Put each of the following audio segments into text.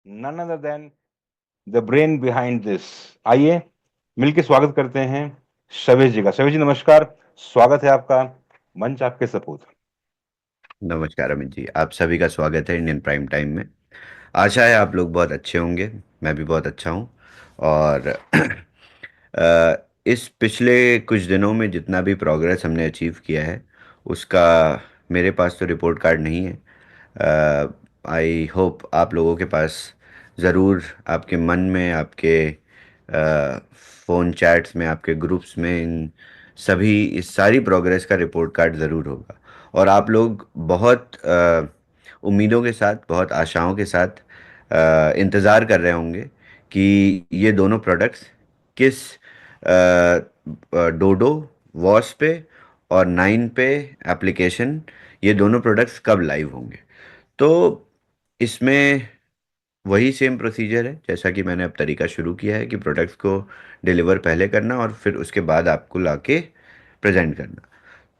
None other than the brain behind this. आइए मिलके स्वागत करते हैं शवेश जी का। शवेश जी नमस्कार, स्वागत है आपका। मंच आपके सपूत। नमस्कार अमित जी, आप सभी का स्वागत है इंडियन प्राइम टाइम में। आशा है आप लोग बहुत अच्छे होंगे। मैं भी बहुत अच्छा हूँ। और इस पिछले कुछ दिनों में जितना भी प्रोग्रेस हमने अचीव किया है उसका मेरे पास तो रिपोर्ट कार्ड नहीं है। आई होप आप लोगों के पास ज़रूर आपके मन में, आपके फ़ोन चैट्स में, आपके ग्रुप्स में इन सभी इस सारी प्रोग्रेस का रिपोर्ट कार्ड ज़रूर होगा। और आप लोग बहुत उम्मीदों के साथ, बहुत आशाओं के साथ इंतज़ार कर रहे होंगे कि ये दोनों प्रोडक्ट्स किस डोडो वॉश पे और नाइन पे एप्लीकेशन, ये दोनों प्रोडक्ट्स कब लाइव होंगे। तो इसमें वही सेम प्रोसीजर है जैसा कि मैंने अब तरीका शुरू किया है कि प्रोडक्ट्स को डिलीवर पहले करना और फिर उसके बाद आपको लाके प्रेजेंट करना।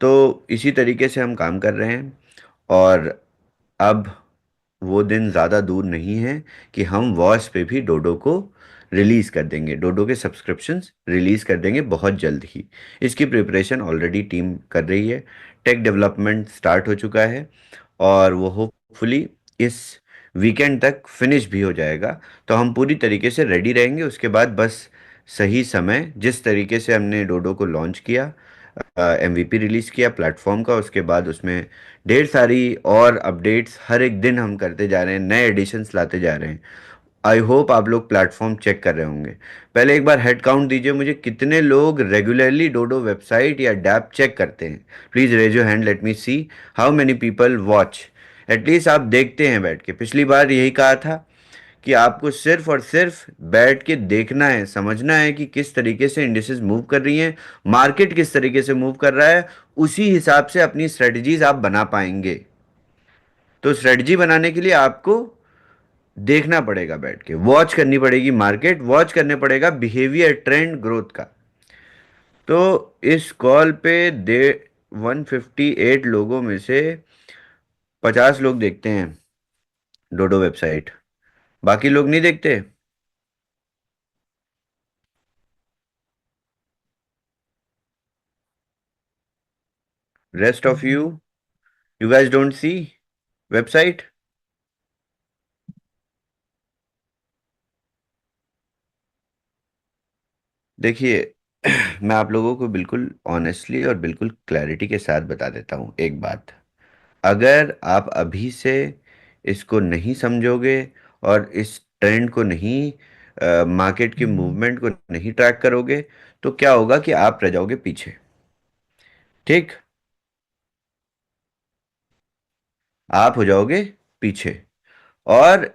तो इसी तरीके से हम काम कर रहे हैं। और अब वो दिन ज़्यादा दूर नहीं है कि हम वॉच पे भी डोडो को रिलीज़ कर देंगे, डोडो के सब्सक्रिप्शंस रिलीज़ कर देंगे बहुत जल्द ही। इसकी प्रिपरेशन ऑलरेडी टीम कर रही है। टेक डेवलपमेंट स्टार्ट हो चुका है और वो होपफुली इस वीकेंड तक फिनिश भी हो जाएगा। तो हम पूरी तरीके से रेडी रहेंगे। उसके बाद बस सही समय, जिस तरीके से हमने डोडो को लॉन्च किया, एमवीपी रिलीज किया प्लेटफॉर्म का, उसके बाद उसमें ढेर सारी और अपडेट्स हर एक दिन हम करते जा रहे हैं, नए एडिशंस लाते जा रहे हैं। आई होप आप लोग प्लेटफॉर्म चेक कर रहे होंगे। पहले एक बार हेड काउंट दीजिए मुझे, कितने लोग रेगुलरली डोडो वेबसाइट या डैप चेक करते हैं। Please raise your hand, let me see how many people watch. At least आप देखते हैं बैठ के। पिछली बार यही कहा था कि आपको सिर्फ और सिर्फ बैठ के देखना है, समझना है कि किस तरीके से इंडिसेस मूव कर रही हैं, मार्केट किस तरीके से मूव कर रहा है। उसी हिसाब से अपनी स्ट्रेटजीज आप बना पाएंगे। तो स्ट्रेटजी बनाने के लिए आपको देखना पड़ेगा, बैठ के वॉच करनी पड़ेगी, मार्केट वॉच करने पड़ेगा, बिहेवियर, ट्रेंड, ग्रोथ का। तो इस कॉल पे दे 158 लोगों में से 50 लोग देखते हैं डोडो वेबसाइट, बाकी लोग नहीं देखते। Rest of you guys don't see website। देखिए, मैं आप लोगों को बिल्कुल ऑनेस्टली और बिल्कुल क्लैरिटी के साथ बता देता हूँ एक बात। अगर आप अभी से इसको नहीं समझोगे और इस ट्रेंड को नहीं, मार्केट की मूवमेंट को नहीं ट्रैक करोगे, तो क्या होगा कि आप रह जाओगे पीछे। ठीक, आप हो जाओगे पीछे। और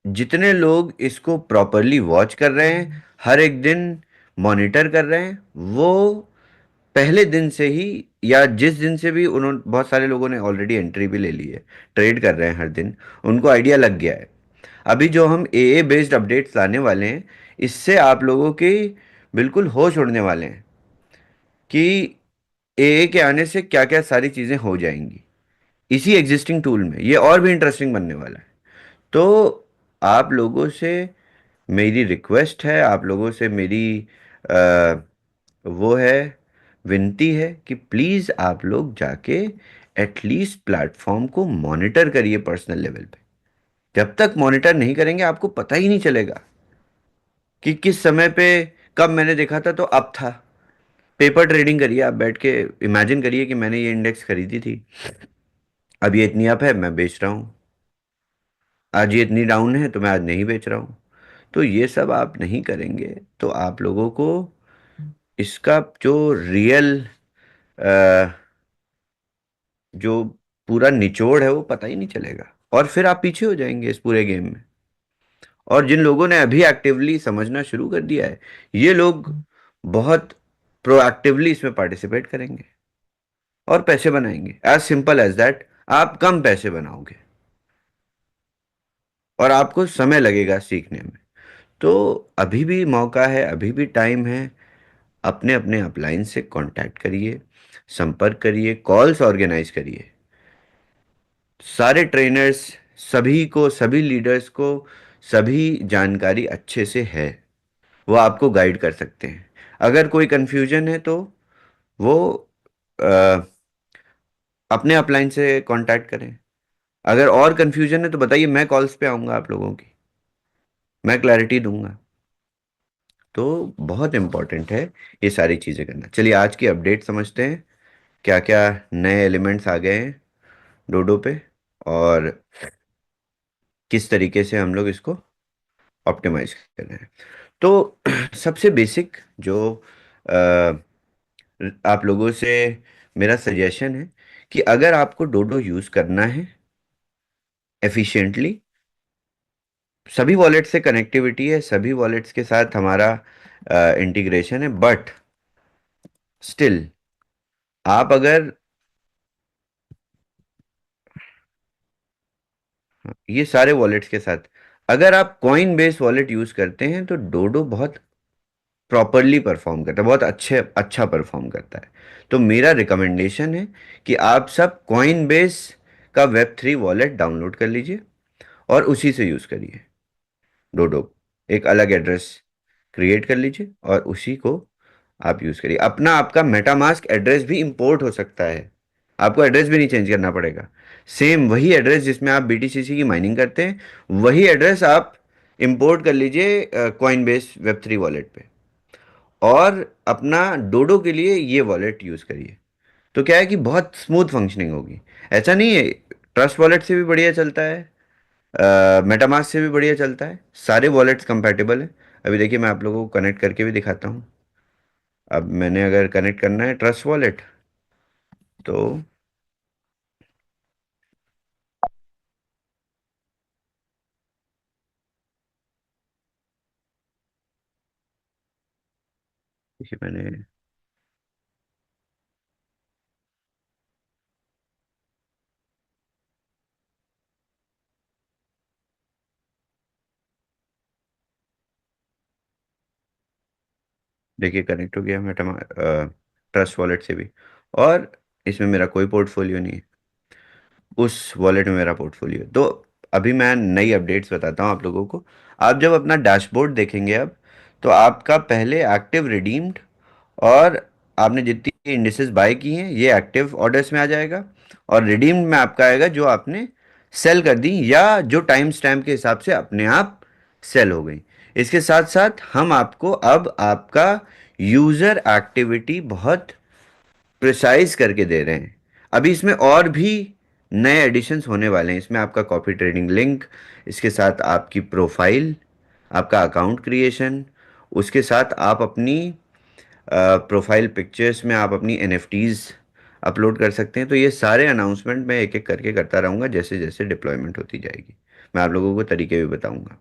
जितने लोग इसको प्रॉपरली वॉच कर रहे हैं, हर एक दिन मॉनिटर कर रहे हैं, वो पहले दिन से ही या जिस दिन से भी उन्होंने, बहुत सारे लोगों ने ऑलरेडी एंट्री भी ले ली है, ट्रेड कर रहे हैं हर दिन, उनको आइडिया लग गया है। अभी जो हम एए बेस्ड अपडेट्स लाने वाले हैं, इससे आप लोगों की बिल्कुल होश उड़ने वाले हैं कि एए के आने से क्या क्या सारी चीज़ें हो जाएंगी इसी एग्जिस्टिंग टूल में। ये और भी इंटरेस्टिंग बनने वाला है। तो आप लोगों से मेरी रिक्वेस्ट है, आप लोगों से मेरी आ, वो है, विनती है कि प्लीज़ आप लोग जाके एटलीस्ट प्लेटफॉर्म को मॉनिटर करिए पर्सनल लेवल पे। जब तक मॉनिटर नहीं करेंगे आपको पता ही नहीं चलेगा कि किस समय पे, कब मैंने देखा था तो अब था। पेपर ट्रेडिंग करिए आप बैठ के। इमेजिन करिए कि मैंने ये इंडेक्स खरीदी थी, अब ये इतनी अप है, मैं बेच रहा हूँ। आज ये इतनी डाउन है तो मैं आज नहीं बेच रहा हूँ। तो ये सब आप नहीं करेंगे तो आप लोगों को इसका जो रियल, जो पूरा निचोड़ है वो पता ही नहीं चलेगा और फिर आप पीछे हो जाएंगे इस पूरे गेम में। और जिन लोगों ने अभी एक्टिवली समझना शुरू कर दिया है, ये लोग बहुत प्रोएक्टिवली इसमें पार्टिसिपेट करेंगे और पैसे बनाएंगे। As simple as that. आप कम पैसे बनाओगे और आपको समय लगेगा सीखने में। तो अभी भी मौका है, अभी भी टाइम है। अपने अपने अपलाइन से कांटेक्ट करिए, संपर्क करिए, कॉल्स ऑर्गेनाइज करिए। सारे ट्रेनर्स सभी को, सभी लीडर्स को सभी जानकारी अच्छे से है, वो आपको गाइड कर सकते हैं। अगर कोई कंफ्यूजन है तो वो अ, अपने अपलाइन से कांटेक्ट करें। अगर और कंफ्यूजन है तो बताइए, मैं कॉल्स पे आऊँगा आप लोगों की, मैं क्लैरिटी दूंगा। तो बहुत इम्पोर्टेंट है ये सारी चीज़ें करना। चलिए आज की अपडेट समझते हैं, क्या क्या नए एलिमेंट्स आ गए हैं डोडो पे, और किस तरीके से हम लोग इसको ऑप्टिमाइज कर रहे हैं। तो सबसे बेसिक जो अ, आप लोगों से मेरा सजेशन है कि अगर आपको डोडो यूज़ करना है एफिशिएंटली, सभी वॉलेट से कनेक्टिविटी है, सभी वॉलेट्स के साथ हमारा इंटीग्रेशन है, बट स्टिल आप अगर ये सारे वॉलेट्स के साथ अगर आप कॉइन बेस्ड वॉलेट यूज करते हैं तो डोडो बहुत प्रॉपरली परफॉर्म करता है, बहुत अच्छा परफॉर्म करता है। तो मेरा रिकमेंडेशन है कि आप सब कॉइन बेस का वेब 3 वॉलेट डाउनलोड कर लीजिए और उसी से यूज करिए डोडो। एक अलग एड्रेस क्रिएट कर लीजिए और उसी को आप यूज करिए। अपना आपका मेटामास्क एड्रेस भी इंपोर्ट हो सकता है, आपको एड्रेस भी नहीं चेंज करना पड़ेगा। सेम वही एड्रेस जिसमें आप BTCC की माइनिंग करते हैं, वही एड्रेस आप इंपोर्ट कर लीजिए कॉइन बेस वेब 3 वॉलेट पे, और अपना डोडो के लिए ये वॉलेट यूज करिए। तो क्या है कि बहुत स्मूथ फंक्शनिंग होगी। ऐसा नहीं है, ट्रस्ट वॉलेट से भी बढ़िया चलता है, मेटामास्क से भी बढ़िया चलता है, सारे वॉलेट्स कंपैटिबल हैं। अभी देखिए मैं आप लोगों को कनेक्ट करके भी दिखाता हूँ। अब मैंने अगर कनेक्ट करना है ट्रस्ट वॉलेट तो देखिए मैंने, देखिए कनेक्ट हो गया मेटा ट्रस्ट वॉलेट से भी, और इसमें मेरा कोई पोर्टफोलियो नहीं है, उस वॉलेट में मेरा पोर्टफोलियो है। तो अभी मैं नई अपडेट्स बताता हूँ आप लोगों को। आप जब अपना डैशबोर्ड देखेंगे अब, तो आपका पहले एक्टिव रिडीम्ड और आपने जितनी इंडिसेस बाय की हैं ये एक्टिव ऑर्डर्स में आ जाएगा, और रिडीम्ड में आपका आएगा जो आपने सेल कर दी या जो टाइम स्टैम्प के हिसाब से अपने आप सेल हो गई। इसके साथ साथ हम आपको अब आपका यूज़र एक्टिविटी बहुत प्रिसाइज करके दे रहे हैं। अभी इसमें और भी नए एडिशंस होने वाले हैं। इसमें आपका कॉपी ट्रेडिंग लिंक, इसके साथ आपकी प्रोफाइल, आपका अकाउंट क्रिएशन, उसके साथ आप अपनी प्रोफाइल पिक्चर्स में आप अपनी NFTs अपलोड कर सकते हैं। तो ये सारे अनाउंसमेंट मैं एक एक करके करता रहूँगा जैसे जैसे डिप्लॉयमेंट होती जाएगी। मैं आप लोगों को तरीके भी बताऊँगा।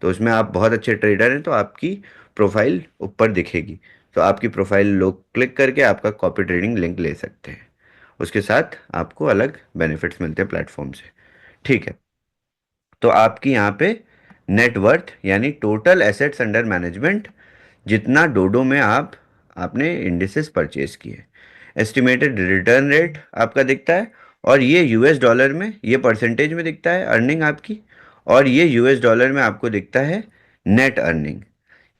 तो उसमें आप बहुत अच्छे ट्रेडर हैं तो आपकी प्रोफाइल ऊपर दिखेगी, तो आपकी प्रोफाइल लोग क्लिक करके आपका कॉपी ट्रेडिंग लिंक ले सकते हैं। उसके साथ आपको अलग बेनिफिट्स मिलते हैं प्लेटफॉर्म से। ठीक है, तो आपकी यहाँ पे नेटवर्थ यानी टोटल एसेट्स अंडर मैनेजमेंट, जितना डोडो में आपने इंडिसेस परचेज किए, एस्टिमेटेड रिटर्न रेट आपका दिखता है, और ये US डॉलर में, ये परसेंटेज में दिखता है अर्निंग आपकी, और ये US डॉलर में आपको दिखता है नेट अर्निंग।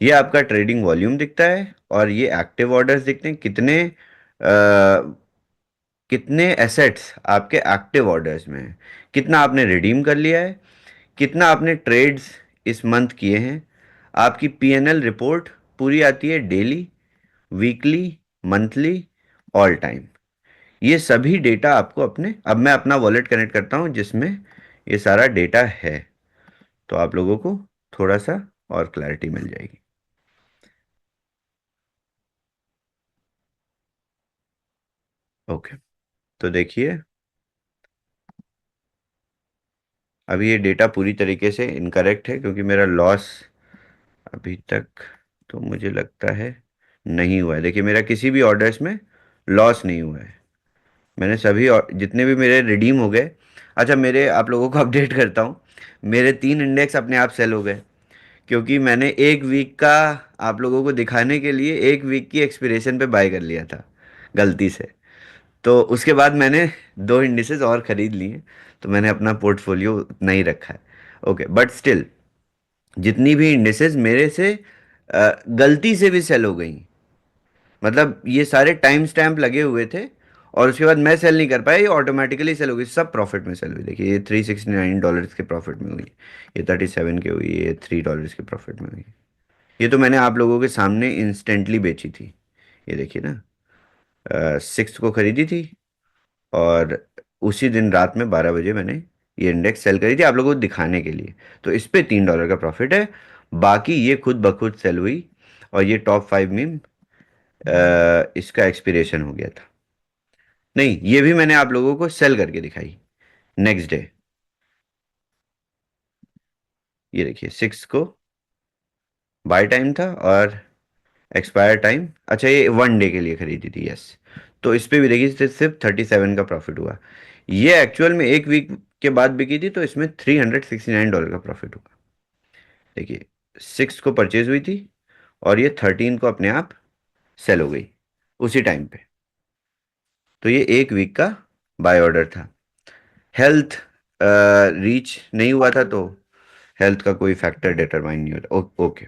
ये आपका ट्रेडिंग वॉल्यूम दिखता है, और ये एक्टिव ऑर्डर्स दिखते हैं, कितने एसेट्स आपके एक्टिव ऑर्डर्स में है, कितना आपने रिडीम कर लिया है, कितना आपने ट्रेड्स इस मंथ किए हैं। आपकी PNL रिपोर्ट पूरी आती है daily, weekly, monthly, all time. ये सभी डेटा आपको अपने, अब मैं अपना वॉलेट कनेक्ट करता हूँ जिसमें ये सारा डेटा है, तो आप लोगों को थोड़ा सा और क्लैरिटी मिल जाएगी। ओके, तो देखिए अभी ये डेटा पूरी तरीके से इनकरेक्ट है क्योंकि मेरा लॉस अभी तक तो मुझे लगता है नहीं हुआ है। देखिए मेरा किसी भी ऑर्डर्स में लॉस नहीं हुआ है। मैंने सभी जितने भी मेरे रिडीम हो गए, अच्छा मेरे आप लोगों को अपडेट करता हूँ, मेरे 3 इंडेक्स अपने आप सेल हो गए, क्योंकि मैंने एक वीक का आप लोगों को दिखाने के लिए एक वीक की एक्सपिरेशन पे बाय कर लिया था गलती से। तो उसके बाद मैंने 2 इंडिसेस और खरीद लिए, तो मैंने अपना पोर्टफोलियो उतना ही रखा है। ओके, बट स्टिल जितनी भी इंडिसेस मेरे से गलती से भी सेल हो गई, मतलब ये सारे टाइम स्टैम्प लगे हुए थे और उसके बाद मैं सेल नहीं कर पाया, ये ऑटोमेटिकली सेल हो गई, सब प्रॉफिट में सेल हुई। देखिए ये $369 के प्रॉफिट में हुई, ये 37 के हुई, ये $3 के प्रॉफिट में हुई। ये तो मैंने आप लोगों के सामने इंस्टेंटली बेची थी। ये देखिए ना, 6 को खरीदी थी और उसी दिन रात में 12 बजे मैंने ये इंडेक्स सेल करी थी आप लोगों को दिखाने के लिए। तो इस पे $3 का प्रॉफिट है। बाकी ये खुद ब खुद सेल हुई और ये टॉप 5 मीम इसका एक्सपिरेशन हो गया था। नहीं, ये भी मैंने आप लोगों को सेल करके दिखाई नेक्स्ट डे। ये देखिए 6 को बाय टाइम था और एक्सपायर टाइम, अच्छा ये 1 डे के लिए खरीदी थी, यस। तो इस पे भी देखिए सिर्फ 37 का प्रॉफिट हुआ। ये एक्चुअल में 1 वीक के बाद बिकी थी, तो इसमें $369 का प्रॉफिट हुआ। देखिए 6 को परचेज हुई थी और ये 13 को अपने आप सेल हो गई उसी टाइम पे। तो ये 1 वीक का बाय ऑर्डर था। हेल्थ रीच नहीं हुआ था, तो हेल्थ का कोई फैक्टर डिटरमाइन नहीं होता। ओके,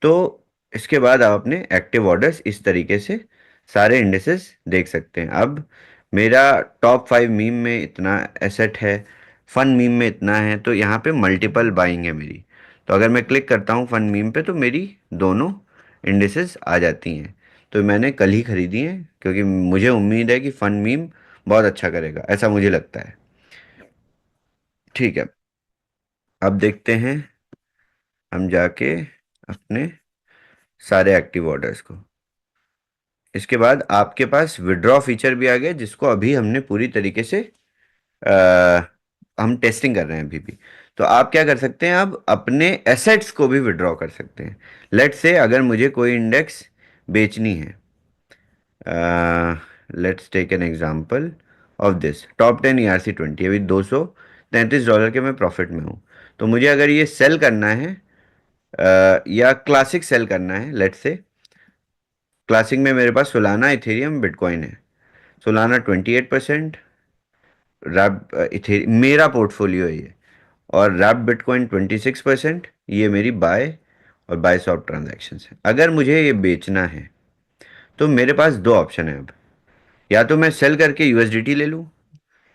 तो इसके बाद आप अपने एक्टिव ऑर्डर्स इस तरीके से सारे इंडिसेस देख सकते हैं। अब मेरा टॉप 5 मीम में इतना एसेट है, फन मीम में इतना है, तो यहाँ पे मल्टीपल बाइंग है मेरी। तो अगर मैं क्लिक करता हूँ फन मीम पे तो मेरी दोनों इंडिसेस आ जाती हैं। तो मैंने कल ही खरीदी है क्योंकि मुझे उम्मीद है कि फन मीम बहुत अच्छा करेगा, ऐसा मुझे लगता है। ठीक है, अब देखते हैं हम जाके अपने सारे एक्टिव ऑर्डर्स को। इसके बाद आपके पास विड्रॉ फीचर भी आ गया, जिसको अभी हमने पूरी तरीके से आ, हम टेस्टिंग कर रहे हैं अभी भी। तो आप क्या कर सकते हैं, अब अपने एसेट्स को भी विड्रॉ कर सकते हैं। लेट्स से अगर मुझे कोई इंडेक्स बेचनी है, let's take an example of this top 10 ERC20, अभी $233 के मैं प्रॉफिट में हूँ। तो मुझे अगर ये सेल करना है या क्लासिक सेल करना है, लेट्स से क्लासिक में मेरे पास सोलाना इथेरियम बिटकॉइन है। सोलाना 28%, रैप इथे मेरा पोर्टफोलियो है ये, और रैप बिटकॉइन 26%। ये मेरी बाय और बाय शॉप ट्रांजैक्शंस है। अगर मुझे ये बेचना है तो मेरे पास दो ऑप्शन है अब। या तो मैं सेल करके यूएसडीटी ले लूँ,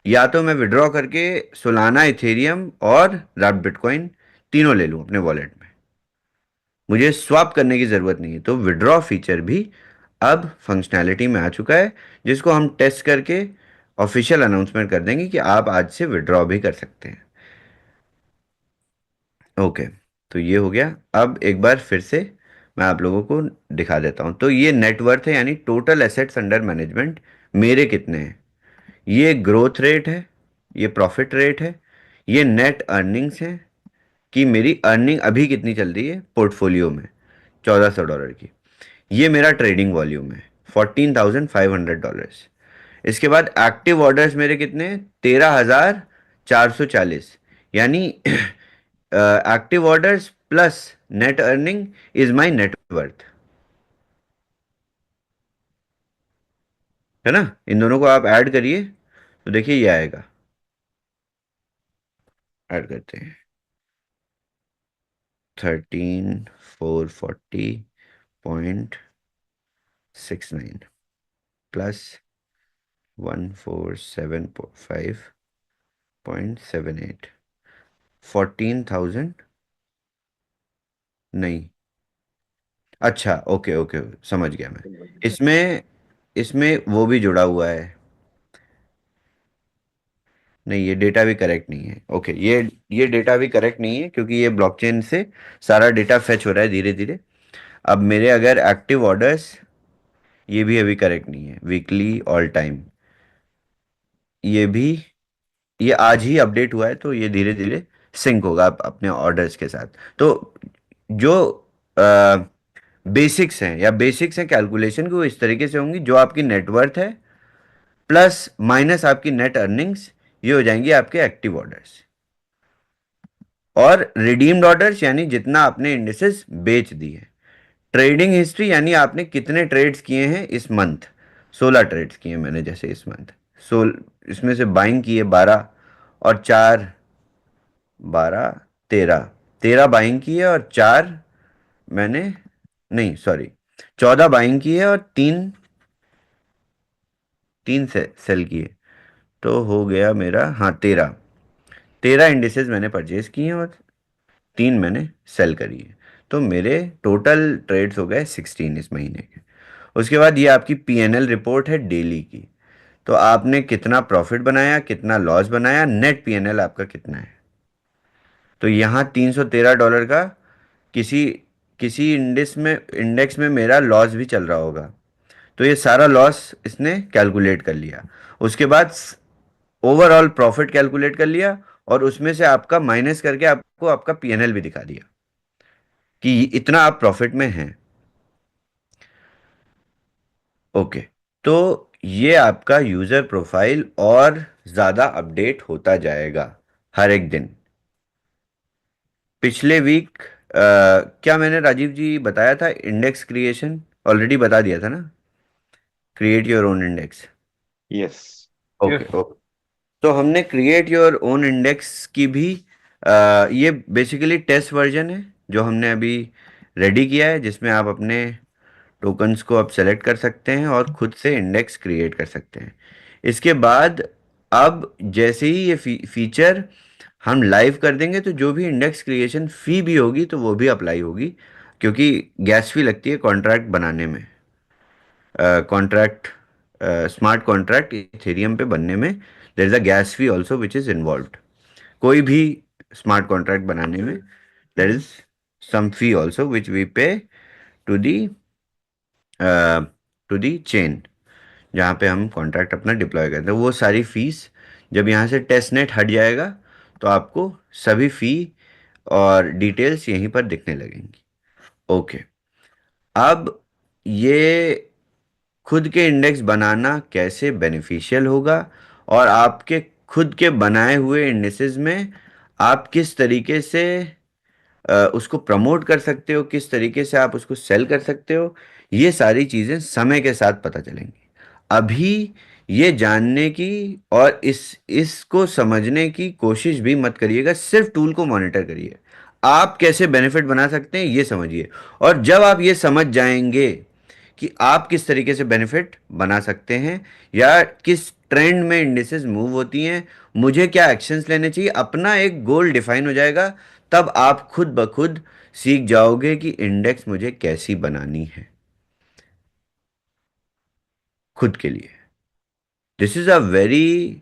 या तो मैं विड्रॉ करके सोलाना इथेरियम और रैप बिटकॉइन तीनों ले लूँ अपने वॉलेट में। मुझे स्वैप करने की ज़रूरत नहीं है। तो विड्रॉ फीचर भी अब फंक्शनैलिटी में आ चुका है, जिसको हम टेस्ट करके ऑफिशियल अनाउंसमेंट कर देंगे कि आप आज से विड्रॉ भी कर सकते हैं। ओके, तो ये हो गया। अब एक बार फिर से मैं आप लोगों को दिखा देता हूँ। तो ये नेटवर्थ है, यानी टोटल एसेट्स अंडर मैनेजमेंट मेरे कितने हैं। ये ग्रोथ रेट है, ये प्रॉफिट रेट है, ये नेट अर्निंग्स है कि मेरी अर्निंग अभी कितनी चल रही है पोर्टफोलियो में, $1400 की। ये मेरा ट्रेडिंग वॉल्यूम है, $14,500। इसके बाद एक्टिव ऑर्डर्स मेरे कितने, 13,440, यानी active orders plus net earning is my net worth, है ना। इन दोनों को आप ऐड करिए तो देखिए ये आएगा। ऐड करते हैं, 13,440.69 प्लस 1,475.78, 14,000। नहीं, अच्छा ओके ओके, समझ गया मैं। इसमें इसमें वो भी जुड़ा हुआ है। नहीं, ये डेटा भी करेक्ट नहीं है। ओके, ये डेटा भी करेक्ट नहीं है क्योंकि ये ब्लॉकचेन से सारा डेटा फेच हो रहा है धीरे धीरे। अब मेरे अगर एक्टिव ऑर्डर्स, ये भी अभी करेक्ट नहीं है, वीकली ऑल टाइम, ये भी, ये आज ही अपडेट हुआ है, तो ये धीरे धीरे सिंक होगा अपने ऑर्डर्स के साथ। तो जो बेसिक्स हैं, या बेसिक्स हैं कैलकुलेशन की, वो इस तरीके से होंगी, जो आपकी नेटवर्थ है प्लस माइनस आपकी नेट अर्निंग्स, ये हो जाएंगी आपके एक्टिव ऑर्डर्स। और रिडीम्ड ऑर्डर्स यानी जितना आपने इंडिसेस बेच दी है। ट्रेडिंग हिस्ट्री यानी आपने कितने ट्रेड्स किए हैं इस मंथ। 16 ट्रेड्स किए मैंने जैसे इस मंथ। इसमें से बाइंग किए 12 और 4, 12, 13, 13 बाइंग की है और 4 मैंने, नहीं सॉरी, 14 बाइंग की है और तीन, तीन से सेल की है। तो हो गया मेरा, हाँ, 13, 13 इंडिसेस मैंने परचेज किए हैं और तीन मैंने सेल करी है। तो मेरे टोटल ट्रेड्स हो गए 16 इस महीने के। उसके बाद ये आपकी पीएनएल रिपोर्ट है डेली की। तो आपने कितना प्रॉफिट बनाया, कितना लॉस बनाया, नेट पीएनएल आपका कितना है। तो यहाँ $313 का किसी किसी इंडेक्स में मेरा लॉस भी चल रहा होगा। तो ये सारा लॉस इसने कैलकुलेट कर लिया। उसके बाद ओवरऑल प्रॉफिट कैलकुलेट कर लिया और उसमें से आपका माइनस करके आपको आपका पीएनएल भी दिखा दिया कि इतना आप प्रॉफिट में हैं। ओके। तो ये आपका यूजर प्रोफाइल और ज्यादा अपडेट होता जाएगा हर एक दिन। पिछले वीक क्या मैंने राजीव जी बताया था, इंडेक्स क्रिएशन ऑलरेडी बता दिया था ना, create your own index. Yes. Okay okay. तो हमने क्रिएट योर ओन इंडेक्स की भी ये बेसिकली टेस्ट वर्जन है जो हमने अभी रेडी किया है, जिसमें आप अपने टोकन्स को आप सेलेक्ट कर सकते हैं और खुद से इंडेक्स क्रिएट कर सकते हैं। इसके बाद अब जैसे ही ये फीचर हम लाइव कर देंगे तो जो भी इंडेक्स क्रिएशन फी भी होगी तो वो भी अप्लाई होगी, क्योंकि गैस फी लगती है कॉन्ट्रैक्ट बनाने में। कॉन्ट्रैक्ट, स्मार्ट कॉन्ट्रैक्ट इथेरियम पे बनने में there is a gas fee also which is involved. कोई भी स्मार्ट कॉन्ट्रैक्ट बनाने में there is some fee also which we pay to the to the chain, जहाँ पे हम कॉन्ट्रैक्ट अपना डिप्लॉय करते हैं। वो सारी फीस जब यहाँ से टेस्ट नेट हट जाएगा तो आपको सभी फी और डिटेल्स यहीं पर दिखने लगेंगी। ओके। अब ये खुद के इंडेक्स बनाना कैसे बेनिफिशियल होगा और आपके खुद के बनाए हुए इंडेक्सेस में आप किस तरीके से उसको प्रमोट कर सकते हो, किस तरीके से आप उसको सेल कर सकते हो, ये सारी चीज़ें समय के साथ पता चलेंगी। अभी ये जानने की और इसको समझने की कोशिश भी मत करिएगा, सिर्फ टूल को मॉनिटर करिए। आप कैसे बेनिफिट बना सकते हैं ये समझिए। और जब आप ये समझ जाएंगे कि आप किस तरीके से बेनिफिट बना सकते हैं या किस ट्रेंड में इंडिसेस मूव होती हैं, मुझे क्या एक्शंस लेने चाहिए, अपना एक गोल डिफाइन हो जाएगा। तब आप खुद ब खुद सीख जाओगे कि इंडेक्स मुझे कैसी बनानी है खुद के लिए। This is a very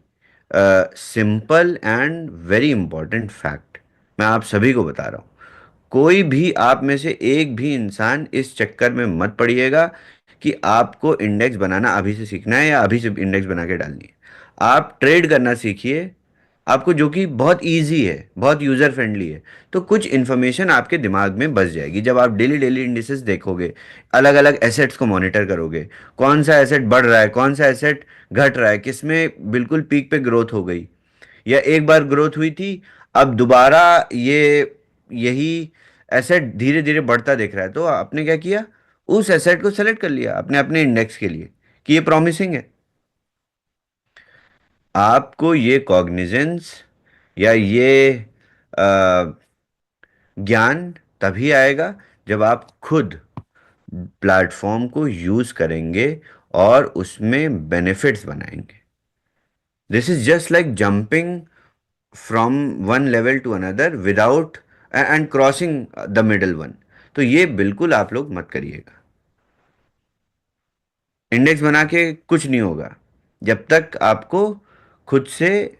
simple and very important fact. मैं आप सभी को बता रहा हूँ। कोई भी आप में से एक भी इंसान इस चक्कर में मत पड़िएगा कि आपको इंडेक्स बनाना अभी से सीखना है या अभी से इंडेक्स बना के डालनी है। आप ट्रेड करना सीखिए, आपको, जो कि बहुत इजी है, बहुत यूज़र फ्रेंडली है। तो कुछ इन्फॉर्मेशन आपके दिमाग में बस जाएगी जब आप डेली डेली इंडिसेस देखोगे, अलग अलग एसेट्स को मॉनिटर करोगे, कौन सा एसेट बढ़ रहा है, कौन सा एसेट घट रहा है, किसमें बिल्कुल पीक पे ग्रोथ हो गई या एक बार ग्रोथ हुई थी, अब दोबारा ये यही एसेट धीरे धीरे बढ़ता दिख रहा है। तो आपने क्या किया, उस एसेट को सेलेक्ट कर लिया अपने अपने इंडेक्स के लिए कि ये प्रॉमिसिंग है। आपको ये कॉग्निजेंस या ये अ, ज्ञान तभी आएगा जब आप खुद प्लेटफॉर्म को यूज करेंगे और उसमें बेनिफिट्स बनाएंगे। This is just like jumping from one level to another without and crossing the middle one. तो ये बिल्कुल आप लोग मत करिएगा। इंडेक्स बना के कुछ नहीं होगा जब तक आपको खुद से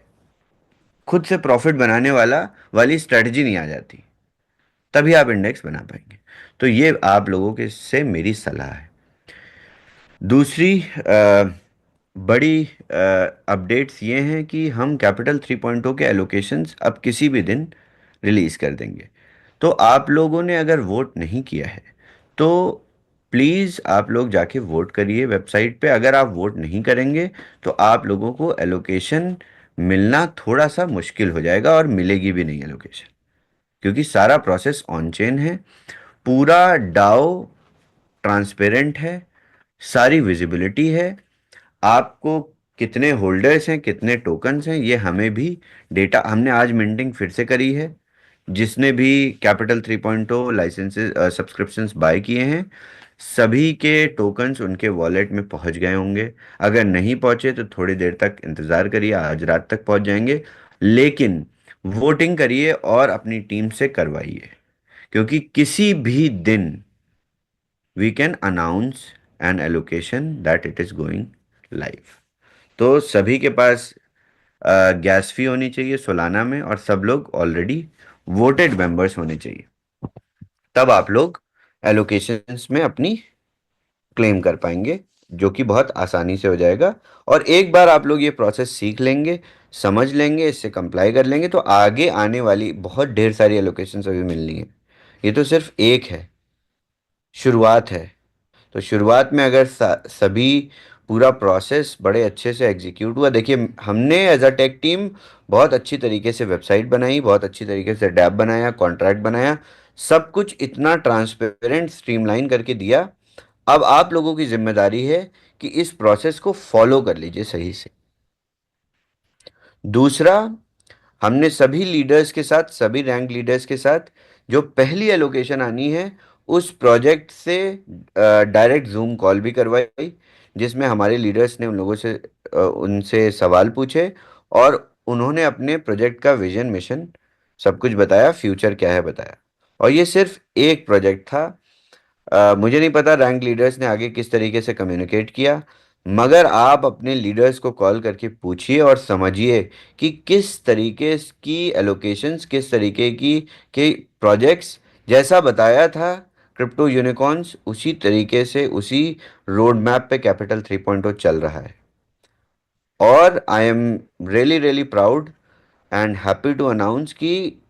खुद से प्रॉफिट बनाने वाली स्ट्रेटजी नहीं आ जाती, तभी आप इंडेक्स बना पाएंगे। तो ये आप लोगों के से मेरी सलाह है। दूसरी बड़ी अपडेट्स ये हैं कि हम कैपिटल 3.0 के एलोकेशंस अब किसी भी दिन रिलीज़ कर देंगे। तो आप लोगों ने अगर वोट नहीं किया है तो प्लीज़ आप लोग जाके वोट करिए वेबसाइट पे। अगर आप वोट नहीं करेंगे तो आप लोगों को एलोकेशन मिलना थोड़ा सा मुश्किल हो जाएगा और मिलेगी भी नहीं एलोकेशन, क्योंकि सारा प्रोसेस ऑन चेन है, पूरा डाओ ट्रांसपेरेंट है, सारी विजिबिलिटी है। आपको कितने होल्डर्स हैं, कितने टोकन्स हैं, ये हमें भी डेटा, हमने आज मिंटिंग फिर से करी है। जिसने भी कैपिटल 3.0 लाइसेंसेस सब्सक्रिप्शंस बाय किए हैं, सभी के टोकन्स उनके वॉलेट में पहुंच गए होंगे। अगर नहीं पहुंचे तो थोड़ी देर तक इंतज़ार करिए, आज रात तक पहुंच जाएंगे। लेकिन वोटिंग करिए और अपनी टीम से करवाइए, क्योंकि किसी भी दिन we can announce an allocation that it is going live. तो सभी के पास गैस फी होनी चाहिए सोलाना में, और सब लोग ऑलरेडी वोटेड मेंबर्स होने चाहिए। तब आप लोग एलोकेशंस में अपनी क्लेम कर पाएंगे, जो कि बहुत आसानी से हो जाएगा। और एक बार आप लोग ये प्रोसेस सीख लेंगे, समझ लेंगे, इससे कंप्लाई कर लेंगे, तो आगे आने वाली बहुत ढेर सारी एलोकेशंस अभी मिलनी है। ये तो सिर्फ एक है, शुरुआत है। तो शुरुआत में अगर सभी पूरा प्रोसेस बड़े अच्छे से एग्जीक्यूट हुआ, देखिए हमने एज अ टेक टीम बहुत अच्छी तरीके से वेबसाइट बनाई, बहुत अच्छी तरीके से डैप बनाया, कॉन्ट्रैक्ट बनाया, सब कुछ इतना ट्रांसपेरेंट स्ट्रीमलाइन करके दिया। अब आप लोगों की जिम्मेदारी है कि इस प्रोसेस को फॉलो कर लीजिए सही से। दूसरा, हमने सभी लीडर्स के साथ, सभी रैंक लीडर्स के साथ, जो पहली एलोकेशन आनी है उस प्रोजेक्ट से डायरेक्ट जूम कॉल भी करवाई, जिसमें हमारे लीडर्स ने उन लोगों से उनसे सवाल पूछे, और उन्होंने अपने प्रोजेक्ट का विजन, मिशन, सब कुछ बताया, फ्यूचर क्या है बताया। और ये सिर्फ एक प्रोजेक्ट था। मुझे नहीं पता रैंक लीडर्स ने आगे किस तरीके से कम्युनिकेट किया, मगर आप अपने लीडर्स को कॉल करके पूछिए और समझिए कि किस तरीके की एलोकेशंस, किस तरीके की के प्रोजेक्ट्स, जैसा बताया था क्रिप्टो यूनिकॉर्न्स, उसी तरीके से, उसी रोड मैप पे कैपिटल 3.0 चल रहा है। और I am really really proud and happy to announce कि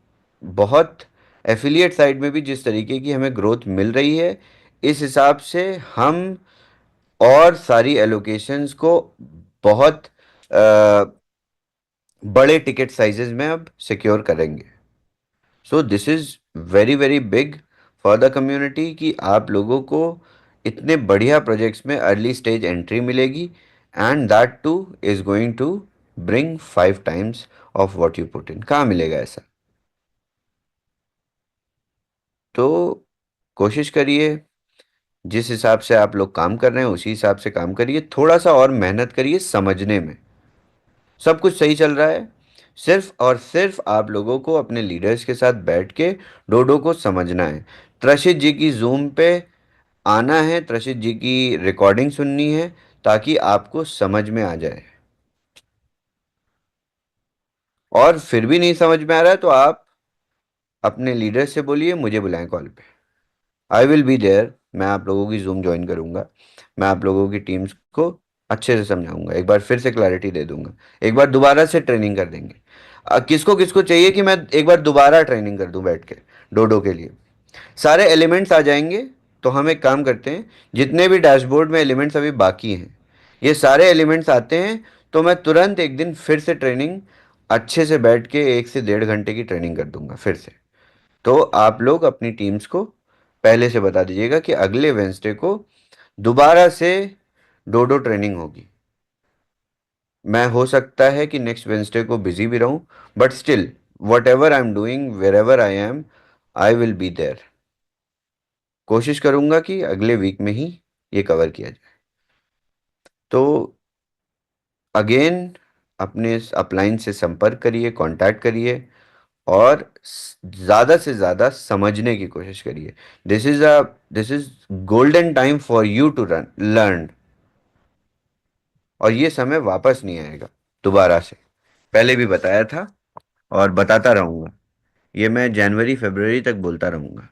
बहुत एफिलिएट साइड में भी जिस तरीके की हमें ग्रोथ मिल रही है, इस हिसाब से हम और सारी एलोकेशंस को बहुत बड़े टिकट साइजेस में अब सिक्योर करेंगे। So this is very very big for the community कि आप लोगों को इतने बढ़िया प्रोजेक्ट्स में अर्ली स्टेज एंट्री मिलेगी, and that too is going to bring 5 times of what you put in. कहाँ मिलेगा ऐसा? तो कोशिश करिए, जिस हिसाब से आप लोग काम कर रहे हैं उसी हिसाब से काम करिए, थोड़ा सा और मेहनत करिए समझने में। सब कुछ सही चल रहा है, सिर्फ और सिर्फ आप लोगों को अपने लीडर्स के साथ बैठ के डोडो को समझना है। त्रशित जी की जूम पे आना है, त्रशित जी की रिकॉर्डिंग सुननी है, ताकि आपको समझ में आ जाए। और फिर भी नहीं समझ में आ रहा है तो आप अपने लीडर से बोलिए, मुझे बुलाएं कॉल पे। I will be there. मैं आप लोगों की जूम ज्वाइन करूंगा, मैं आप लोगों की टीम्स को अच्छे से समझाऊंगा, एक बार फिर से क्लैरिटी दे दूंगा, एक बार दोबारा से ट्रेनिंग कर देंगे। किसको किसको चाहिए कि मैं एक बार दोबारा ट्रेनिंग कर दूं बैठ के डोडो के लिए? सारे एलिमेंट्स आ जाएंगे। तो हम एक काम करते हैं, जितने भी डैशबोर्ड में एलिमेंट्स अभी बाकी हैं, ये सारे एलिमेंट्स आते हैं तो मैं तुरंत एक दिन फिर से ट्रेनिंग, अच्छे से बैठ के 1 से 1.5 घंटे की ट्रेनिंग कर दूंगा फिर से। तो आप लोग अपनी टीम्स को पहले से बता दीजिएगा कि अगले वेंसडे को दोबारा से डोडो ट्रेनिंग होगी। मैं हो सकता है कि नेक्स्ट वेंसडे को बिजी भी रहूं, but still whatever I am doing, wherever I am, I will be there. कोशिश करूंगा कि अगले वीक में ही ये कवर किया जाए। तो अगेन, अपने इस अपलाइन से संपर्क करिए, कांटेक्ट करिए, और ज़्यादा से ज़्यादा समझने की कोशिश करिए। This is golden time for you to run learn. और ये समय वापस नहीं आएगा दोबारा से। पहले भी बताया था और बताता रहूंगा, ये मैं जनवरी फरवरी तक बोलता रहूंगा,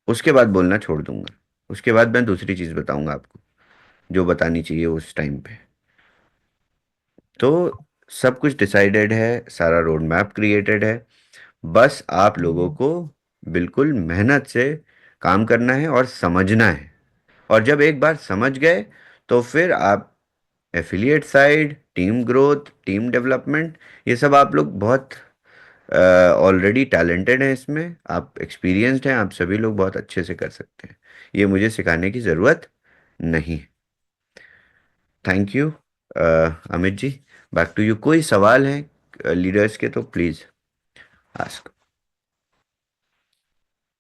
उसके बाद बोलना छोड़ दूंगा। उसके बाद मैं दूसरी चीज़ बताऊंगा आपको, जो बतानी चाहिए उस टाइम पे। तो सब कुछ डिसाइडेड है, सारा रोड मैप क्रिएटेड है। बस आप लोगों को बिल्कुल मेहनत से काम करना है और समझना है। और जब एक बार समझ गए, तो फिर आप affiliate side, team growth, team development, ये सब आप लोग बहुत ऑलरेडी टैलेंटेड हैं इसमें, आप एक्सपीरियंस्ड हैं, आप सभी लोग बहुत अच्छे से कर सकते हैं। ये मुझे सिखाने की ज़रूरत नहीं। Thank you. Amit ji, back to you. कोई सवाल है लीडर्स के तो प्लीज आस्क।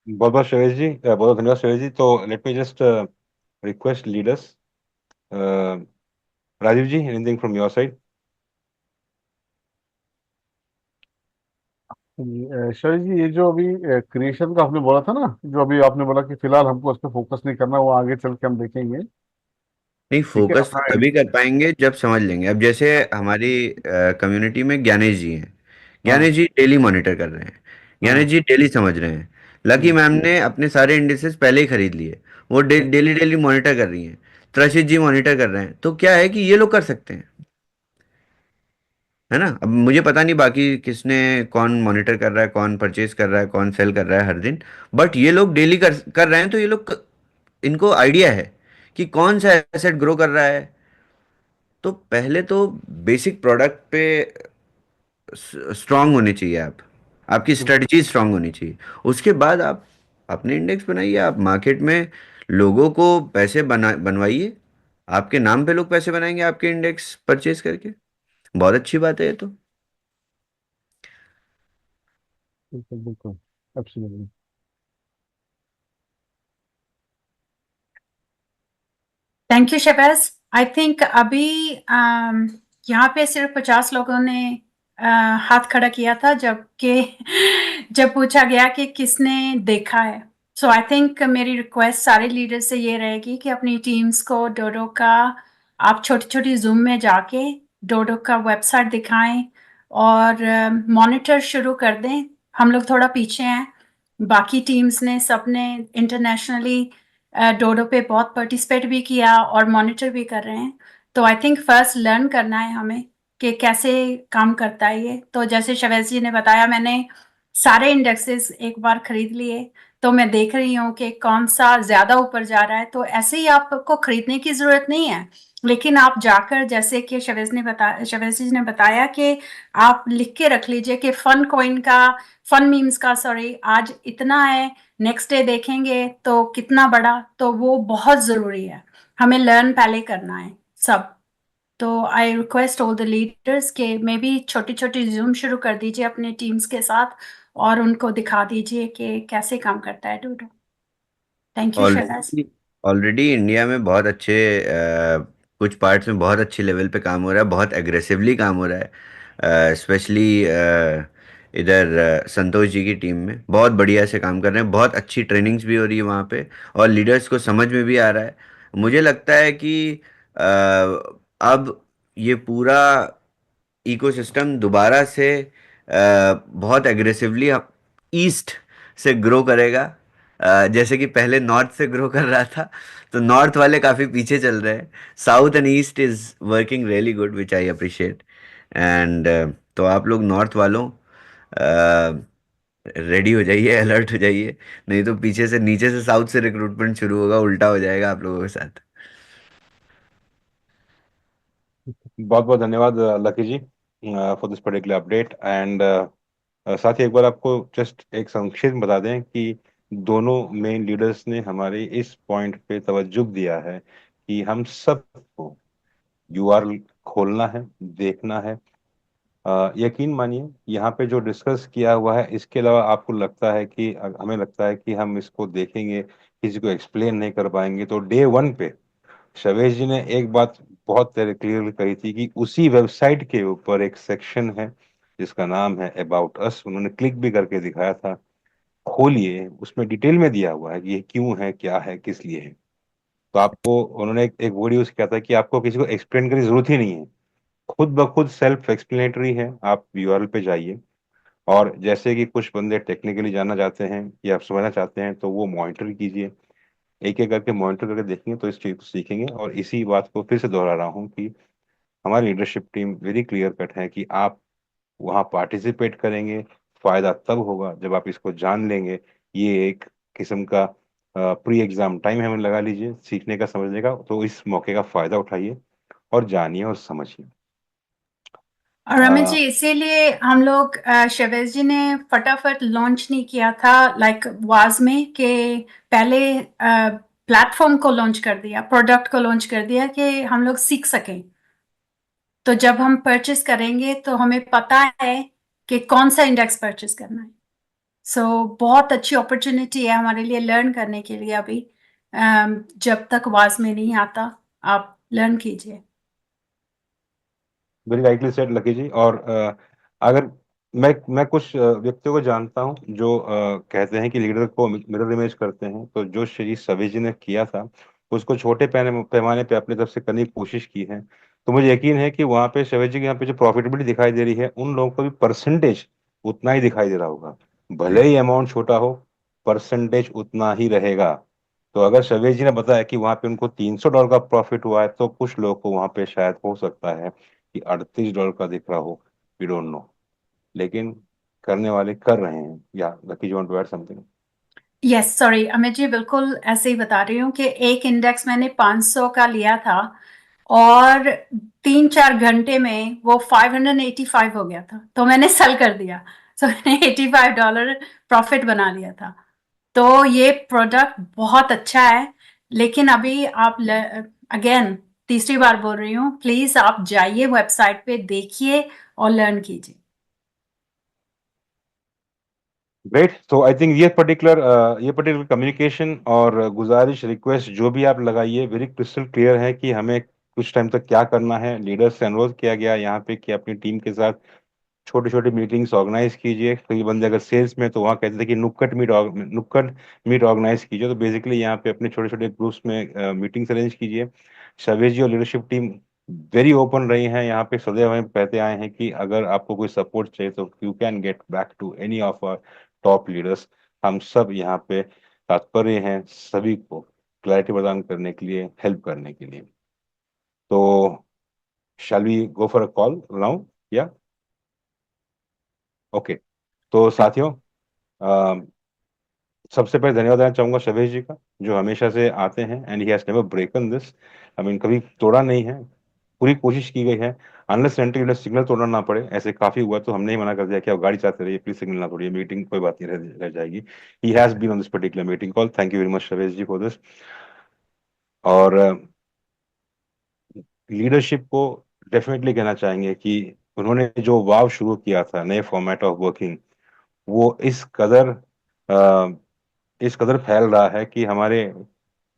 बहुत बहुत शैलेश जी, बहुत बहुत धन्यवाद शैलेश जी। तो let me just request leaders, Rajiv ji, anything from your side? Shailesh ji, ये जो अभी क्रिएशन का आपने बोला था ना, जो अभी आपने बोला कि फिलहाल हमको उस पर फोकस नहीं करना, वो आगे चल के हम देखेंगे। नहीं, ठीक है फोकस तो अपना। तभी कर पाएंगे जब समझ लेंगे। अब जैसे हमारी कम्युनिटी में ज्ञानेश जी हैं। हाँ। ज्ञानेश जी डेली मॉनिटर कर रहे हैं। ज्ञानेश हाँ। जी डेली समझ रहे हैं। लकी हम्म। मैम ने अपने सारे इंडिसेस पहले ही खरीद लिए। वो हम्म। डेली डेली मॉनिटर कर रही हैं। त्रशित जी मॉनिटर कर रहे हैं। तो क्या है कि ये लोग कर सकते हैं, है ना। अब मुझे पता नहीं बाकी किसने, कौन मॉनिटर कर रहा है, कौन परचेज कर रहा है, कौन सेल कर रहा है हर दिन। बट ये लोग डेली कर रहे हैं, तो ये लोग, इनको आइडिया है कि कौन सा एसेट ग्रो कर रहा है। तो पहले तो बेसिक प्रोडक्ट पे स्ट्रांग होने चाहिए आप। आपकी हम्म। स्ट्रेटजी स्ट्रांग होनी चाहिए। उसके बाद आप अपने इंडेक्स बनाइए। आप मार्केट में लोगों को पैसे बनवाइए। आपके नाम पे लोग पैसे बनाएंगे आपके इंडेक्स परचेज करके। बहुत अच्छी बात है ये तो। बिल्कुल बिल्कुल। Absolutely. Thank you Shahbaz. I think अभी यहाँ पे सिर्फ 50 लोगों ने हाथ खड़ा किया था, जबकि जब पूछा गया कि किसने देखा है। सो आई थिंक मेरी रिक्वेस्ट सारे लीडर से ये रहेगी कि अपनी टीम्स को डोडो का, आप छोटी छोटी जूम में जाके डोडो का वेबसाइट दिखाएं और मॉनिटर शुरू कर दें। हम लोग थोड़ा पीछे हैं, बाकी टीम्स ने सबने इंटरनेशनली डोडो पे बहुत पार्टिसिपेट भी किया और मॉनिटर भी कर रहे हैं। तो आई थिंक फर्स्ट लर्न करना है हमें कि कैसे काम करता है ये। तो जैसे शवेज जी ने बताया, मैंने सारे इंडेक्सेस एक बार खरीद लिए, तो मैं देख रही हूँ कि कौन सा ज्यादा ऊपर जा रहा है। तो ऐसे ही आपको खरीदने की जरूरत नहीं है, लेकिन आप जाकर, जैसे कि शवेज जी ने बताया कि आप लिख के रख लीजिए कि फन कॉइन का, फन मीम्स का, सॉरी, आज इतना है, नेक्स्ट डे देखेंगे तो कितना बड़ा। तो वो बहुत जरूरी है, हमें लर्न पहले करना है सब। तो I request all the leaders के मे बी छोटी छोटी जूम शुरू कर दीजिए अपने टीम्स के साथ और उनको दिखा दीजिए कि कैसे काम करता है डूडू। Thank you Shahnaz. Already already India में बहुत अच्छे, कुछ पार्ट्स में बहुत अच्छे लेवल पे काम हो रहा है, बहुत एग्रेसिवली काम हो रहा है। स्पेशली इधर संतोष जी की टीम में बहुत बढ़िया से काम कर रहे हैं। बहुत अच्छी ट्रेनिंग्स भी हो रही है वहाँ पे, और लीडर्स को समझ में भी आ रहा है। मुझे लगता है कि अ, अब ये पूरा इकोसिस्टम दोबारा से बहुत एग्रेसिवली ईस्ट से ग्रो करेगा। जैसे कि पहले नॉर्थ से ग्रो कर रहा था, तो नॉर्थ वाले काफ़ी पीछे चल रहे हैं। South and east is working really good, which I appreciate. And तो आप लोग नॉर्थ वालों रेडी हो जाइए, अलर्ट हो जाइए। नहीं तो पीछे से, नीचे से साउथ से रिक्रूटमेंट शुरू होगा, उल्टा हो जाएगा आप लोगों के साथ। बहुत बहुत धन्यवाद Lucky ji for this particular update. And साथ ही एक बार आपको जस्ट एक संक्षेप में बता दें कि दोनों मेन लीडर्स ने हमारे इस पॉइंट पे तवज्जो दिया है कि हम सबको यूआरएल खोलना है, देखना है। यकीन मानिए, यहाँ पे जो डिस्कस किया हुआ है, इसके अलावा आपको लगता है कि, हमें लगता है कि हम इसको देखेंगे, किसी को एक्सप्लेन नहीं कर पाएंगे, तो डे वन पे शवेश जी ने एक बात बहुत क्लियर कही थी कि उसी वेबसाइट के ऊपर एक सेक्शन है जिसका नाम है अबाउट अस। उन्होंने क्लिक भी करके दिखाया था। खोलिए, उसमें डिटेल में दिया हुआ है कि ये क्यों है, क्या है, किस लिए है। तो आपको उन्होंने एक वर्ड यूज किया था कि आपको किसी को एक्सप्लेन करने की जरूरत ही नहीं है, खुद ब खुद सेल्फ एक्सप्लेनेटरी है। आप यूआरएल पे जाइए, और जैसे कि कुछ बंदे टेक्निकली जानना चाहते हैं या आप समझना चाहते हैं, तो वो मॉनिटर कीजिए। एक एक करके मॉनिटर करके देखेंगे तो इस चीज को सीखेंगे। और इसी बात को फिर से दोहरा रहा हूँ कि हमारी leadership team very clear cut है कि आप वहाँ पार्टिसिपेट करेंगे, फायदा तब होगा जब आप इसको जान लेंगे। ये एक किस्म का प्री एग्जाम टाइम हमें लगा लीजिए सीखने का, समझने का। तो इस मौके का फायदा उठाइए और जानिए और समझिए। और रमेश जी, इसीलिए हम लोग, शहवेज जी ने फटाफट लॉन्च नहीं किया था लाइक वाज में, कि पहले प्लेटफॉर्म को लॉन्च कर दिया, प्रोडक्ट को लॉन्च कर दिया कि हम लोग सीख सकें। तो जब हम परचेस करेंगे तो हमें पता है कि कौन सा इंडेक्स परचेस करना है। सो बहुत अच्छी अपॉर्चुनिटी है हमारे लिए लर्न करने के लिए अभी। जब तक आवाज में नहीं आता आप लर्न कीजिए। Very rightly said lucky ji. और अगर मैं कुछ व्यक्तियों को जानता हूँ जो कहते हैं कि लीडर को मिरर इमेज करते हैं, तो जो श्री सभी जी ने किया था उसको छोटे पैमाने पे अपनी तरफ से करने की कोशिश की है। तो मुझे यकीन है कि वहाँ पे शैवेज जी के यहाँ पे जो प्रॉफिटेबिलिटी दिखाई दे रही है उन लोगों को भी परसेंटेज उतना ही दिखाई दे रहा होगा। भले ही अमाउंट छोटा हो, परसेंटेज उतना ही रहेगा। तो अगर शैवेज जी ने बताया कि वहाँ पे उनको $300 का प्रॉफिट हुआ है, तो कुछ लोगों को वहाँ पे शायद हो सकता है कि $38 का दिख रहा हो। वी डोंट नो, लेकिन करने वाले कर रहे हैं। या Lucky you want to add something? Yes, sorry Amit ji, बिल्कुल ऐसे ही बता रही हूँ कि एक इंडेक्स मैंने 500 का लिया था और 3-4 घंटे में वो 585 हो गया था, तो मैंने सेल कर दिया। तो मैंने $85 प्रॉफिट बना लिया था। तो ये प्रोडक्ट बहुत अच्छा है, लेकिन अभी आप अगेन तीसरी बार बोल रही हूँ, प्लीज आप जाइए वेबसाइट पे, देखिए और लर्न कीजिए। ग्रेट। तो आई थिंक ये पर्टिकुलर कम्युनिकेशन और गुजारिश रिक्वेस्ट जो भी आप लगाइए वेरी क्रिस्टल क्लियर है कि हमें कुछ टाइम तक क्या करना है। लीडर से अनुरोध किया गया यहाँ पे कि अपनी टीम के साथ छोटे छोटे मीटिंग्स ऑर्गेनाइज कीजिए। कई बंदे अगर सेल्स में तो वहाँ कहते थे कि नुक्कड़ मीट ऑर्गेनाइज कीजिए। तो बेसिकली यहाँ पे अपने छोटे छोटे ग्रुप्स में मीटिंग्स अरेंज कीजिए। शवेज जी और लीडरशिप टीम वेरी ओपन रही हैं यहाँ पे, सदैव हमें कहते आए हैं कि अगर आपको कोई सपोर्ट चाहिए तो you can get back to any of our top leaders. हम सब यहाँ पे तात्पर्य हैं सभी को क्लैरिटी प्रदान करने के लिए, हेल्प करने के लिए। तो shall we go for a call now? या ओके। तो साथियों, अ, सबसे पहले धन्यवाद देना चाहूंगा शवेश जी का, जो हमेशा से आते हैं and he has never ब्रेकन this. I mean कभी तोड़ा नहीं है, पूरी कोशिश की गई है। अनलेस एंड सिग्नल तोड़ना ना पड़े, ऐसे काफी हुआ तो हमने ही मना कर दिया कि आप गाड़ी चलाते रहिए, प्लीज सिग्नल ना तोड़िए, मीटिंग कोई बात नहीं रह जाएगी। He has been on this particular meeting call. Thank you very much Shavesh ji for this. और लीडरशिप को डेफिनेटली कहना चाहेंगे कि उन्होंने जो वाव शुरू किया था, नए फॉर्मेट ऑफ वर्किंग, वो इस कदर फैल रहा है कि हमारे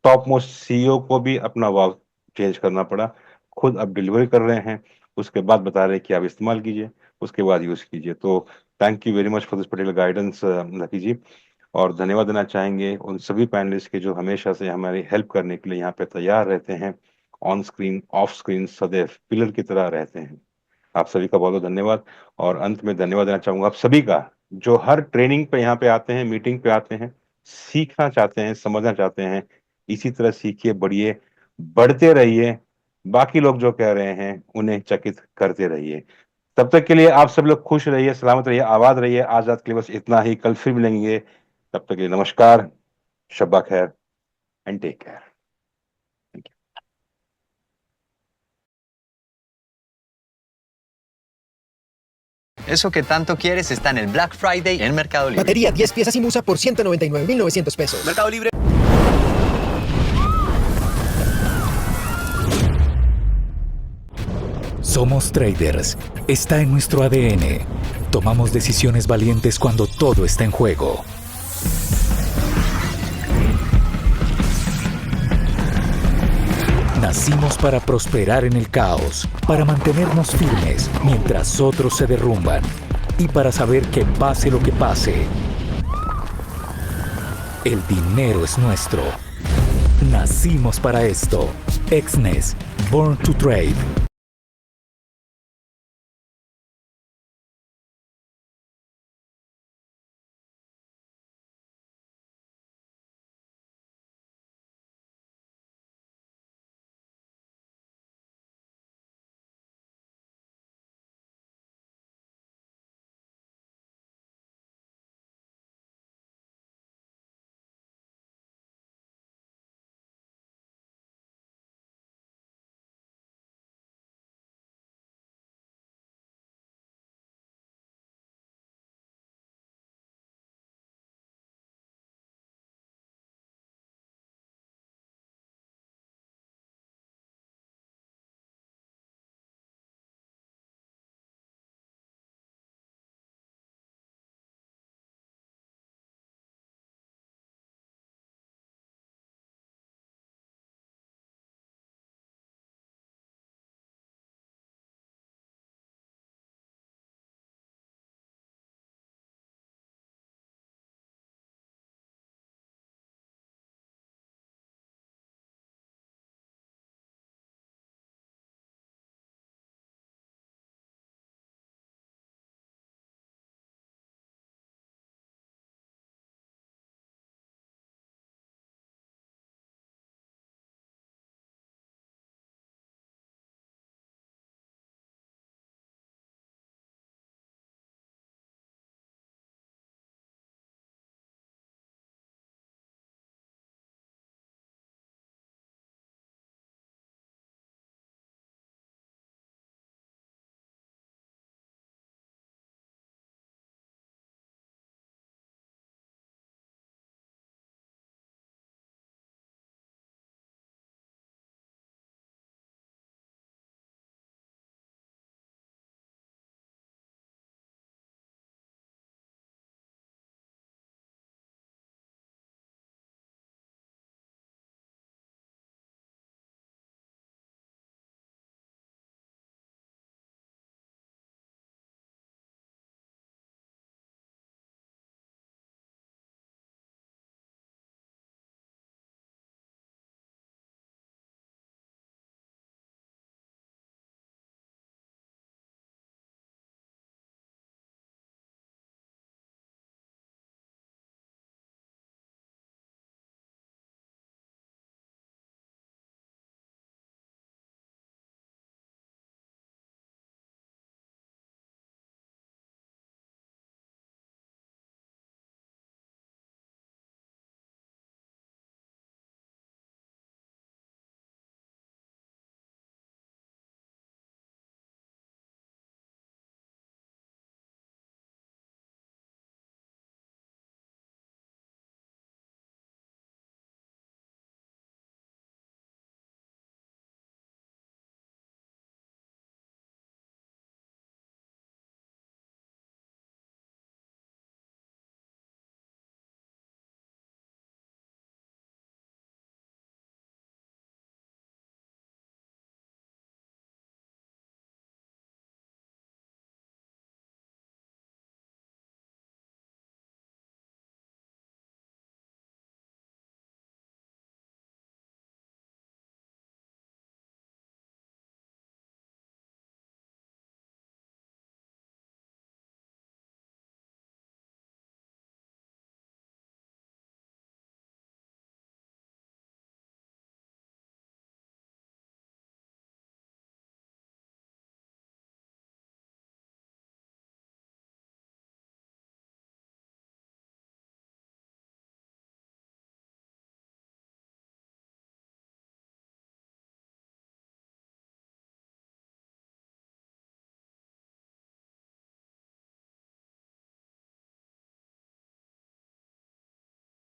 टॉप मोस्ट सीईओ को भी अपना वाव चेंज करना पड़ा। खुद अब डिलीवरी कर रहे हैं, उसके बाद बता रहे हैं कि आप इस्तेमाल कीजिए, उसके बाद यूज कीजिए। तो thank you very much for this particular guidance Lucky ji. और धन्यवाद देना चाहेंगे उन सभी पैनलिस्ट के जो हमेशा से हमारी हेल्प करने के लिए यहाँ पे तैयार रहते हैं, ऑन स्क्रीन ऑफ स्क्रीन सदैव पिलर की तरह रहते हैं। आप सभी का बहुत बहुत धन्यवाद। और अंत में धन्यवाद देना चाहूंगा आप सभी का, जो हर ट्रेनिंग पे यहाँ पे आते हैं, मीटिंग पे आते हैं, सीखना चाहते हैं, समझना चाहते हैं। इसी तरह सीखिए, बढ़िए, बढ़ते रहिए। बाकी लोग जो कह रहे हैं उन्हें चकित करते रहिए। तब तक के लिए आप सब लोग खुश रहिए, सलामत रहिए, आबाद रहिए। आज रात के लिए बस इतना ही, कल फिर मिलेंगे। तब तक के लिए नमस्कार, शब्बा खैर and take care. Eso que tanto quieres está en el Black Friday en Mercado Libre. Batería 10 piezas Imusa por 199.900 pesos. Mercado Libre. Somos traders. Está en nuestro ADN. Tomamos decisiones valientes cuando todo está en juego. Nacimos para prosperar en el caos, para mantenernos firmes mientras otros se derrumban y para saber que pase lo que pase, el dinero es nuestro. Nacimos para esto. Exnes, Born to Trade.